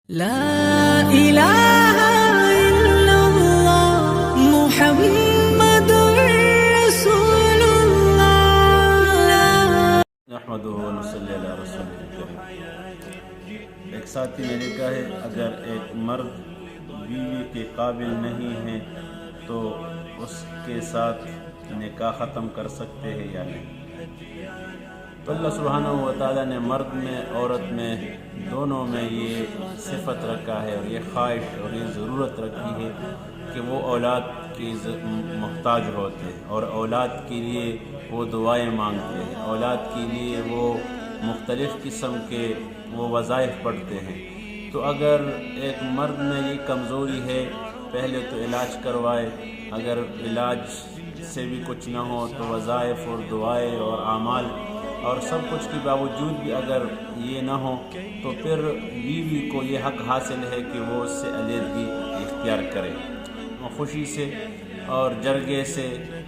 لا إله إلا الله محمد رسول الله نحمدہ و نصلی علی رسولہ الکریم۔ ایک ساتھی نے لکھا ہے، اگر ایک مرد بیوی کے قابل نہیں ہے تو اس کے ساتھ نکاح ختم کر سکتے ہیں یا نہیں؟ تو اللہ سبحانہ و تعالیٰ نے مرد میں عورت میں دونوں میں یہ صفت رکھا ہے اور یہ خواہش اور یہ ضرورت رکھی ہے کہ وہ اولاد کی محتاج ہوتے ہیں اور اولاد کے لیے وہ دعائیں مانگتے ہیں، اولاد کے لیے وہ مختلف قسم کے وہ وظائف پڑھتے ہیں۔ تو اگر ایک مرد میں یہ کمزوری ہے، پہلے تو علاج کروائے، اگر علاج سے بھی کچھ نہ ہو تو وظائف اور دعائیں اور اعمال اور سب کچھ کے باوجود بھی اگر یہ نہ ہو تو پھر بیوی کو یہ حق حاصل ہے کہ وہ اس سے علیحدگی اختیار کرے، خوشی سے اور جرگے سے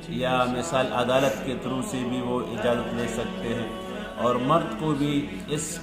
یا مثال عدالت کے تھرو سے بھی وہ اجازت لے سکتے ہیں۔ اور مرد کو بھی اس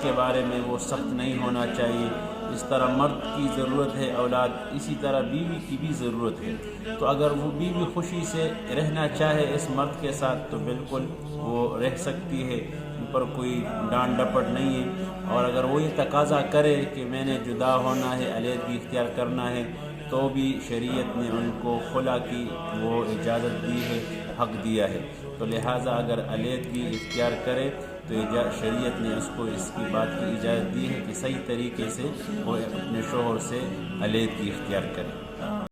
کے بارے میں وہ سخت نہیں ہونا چاہیے۔ اس طرح مرد کی ضرورت ہے اولاد، اسی طرح بیوی کی بھی ضرورت ہے۔ تو اگر وہ بیوی خوشی سے رہنا چاہے اس مرد کے ساتھ تو بالکل وہ رہ سکتی ہے، ان پر کوئی ڈانٹ ڈپٹ نہیں ہے۔ اور اگر وہ یہ تقاضا کرے کہ میں نے جدا ہونا ہے، علیحدگی اختیار کرنا ہے، تو بھی شریعت نے ان کو خلا کی وہ اجازت دی ہے، حق دیا ہے۔ تو لہٰذا اگر علیحدگی اختیار کرے تو شریعت نے اس کو اس کی بات کی اجازت دی ہے کہ صحیح طریقے سے وہ اپنے شوہر سے علیحدگی اختیار کرے۔